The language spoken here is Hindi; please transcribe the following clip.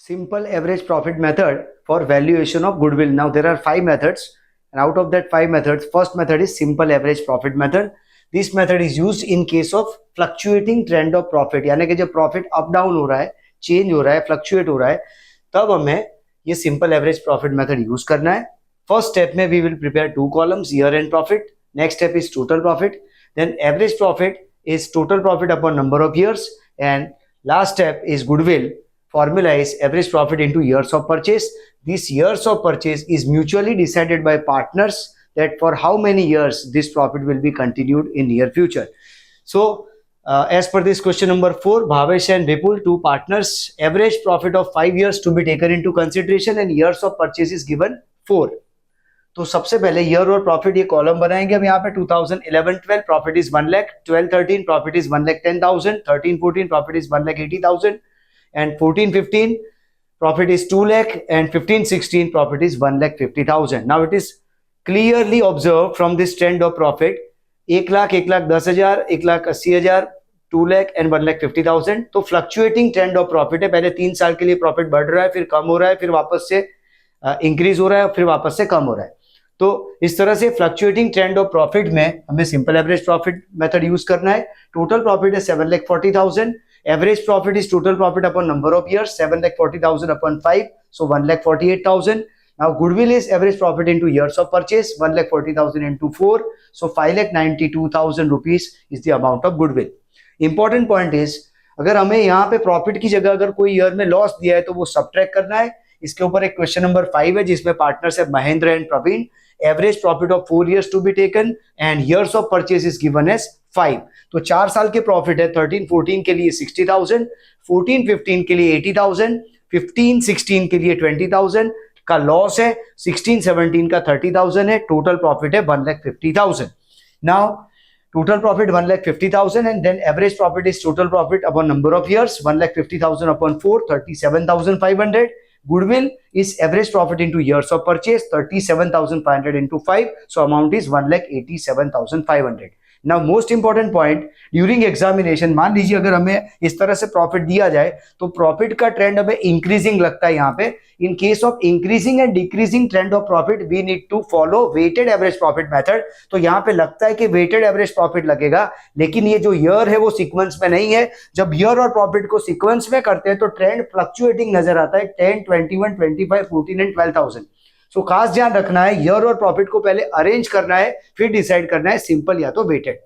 simple average profit method for valuation of goodwill. Now there are 5 methods, and out of that 5 methods, first method is simple average profit method. This method is used in case of fluctuating trend of profit, यानी कि जब प्रॉफिट अप डाउन हो रहा है, चेंज हो रहा है, फ्लक्चुएट हो रहा है, तब हमें ये simple average profit method use करना है. फर्स्ट स्टेप में we will prepare 2 columns, year and profit. Next step is total profit, then average profit is total profit upon number of years, and last step is goodwill. Formula is average profit into years of purchase. These years of purchase is mutually decided by partners that for how many years this profit will be continued in near future. So as per this question number 4, Bhavesh and Vipul, 2 partners, average profit of 5 years to be taken into consideration and years of purchase is given 4. तो सबसे पहले ईयर और प्रॉफिट ये कॉलम बनाएंगे हम यहाँ पे. 2011-12 profit is 1 lakh, 12-13 profit is 1,10,000, 13-14 profit is 1,80,000, and 14-15 profit is 2 lakh, and 15-16 profit is 1,50,000. Now it is clearly observe from this trend of profit 1 lakh, 1,10,000, 1,80,000, 2 lakh and 1,50,000. तो फ्लक्चुएटिंग ट्रेंड ऑफ प्रॉफिट है. पहले 3 साल के लिए प्रॉफिट बढ़ रहा है, फिर कम हो रहा है, फिर वापस से इंक्रीज हो रहा है, फिर वापस से कम हो रहा है. तो इस तरह से फ्लक्चुएटिंग ट्रेंड ऑफ प्रॉफिट में हमें simple average profit method use करना है. टोटल प्रॉफिट है 7,40,000. Average profit is total profit upon number of years, 7,40,000 upon 5, so 1,48,000. Now goodwill is average profit into years of purchase, 1,40,000 into 4, so 5,92,000 rupees is the amount of goodwill. Important point is, अगर हमें यहाँ पे प्रॉफिट की जगह अगर कोई ईयर में लॉस दिया है तो वो सब्ट्रैक्ट करना है. इसके ऊपर एक क्वेश्चन नंबर 5 है जिसमें पार्टनर्स है Mahendra and Praveen. Average profit of 4 years to be taken and years of purchase is given as 5. तो 4 साल के प्रॉफिट है. 13-14 के लिए 60,000, 14-15 के लिए 80,000, 15-16 के लिए 20,000 का लॉस है, 16-17 का 30,000 है. टोटल प्रॉफिट है 1,50,000. Now total profit 1,50,000 and then average profit is total profit upon number of years, 1,50,000 upon 4, 37,500. Goodwill is average profit into years of purchase, 37,500 into 5, so amount is 1,87,500. Now most important point, during examination मान लीजिए अगर हमें इस तरह से प्रॉफिट दिया जाए तो प्रॉफिट का ट्रेंड हमें इंक्रीजिंग लगता है यहाँ पे. In case of increasing and decreasing trend of profit we need to follow weighted average profit method. तो यहाँ पे लगता है कि वेटेड एवरेज प्रॉफिट लगेगा, लेकिन ये जो ईयर है वो सीक्वेंस में नहीं है. जब ईयर और प्रॉफिट को सीक्वेंस में करते हैं तो ट्रेंड फ्लक्चुएटिंग नजर आता है, 10, 21, 25, 14 एंड 12,000. सो खास ध्यान रखना है, ईयर और प्रॉफिट को पहले अरेंज करना है, फिर डिसाइड करना है सिंपल या तो वेटेड.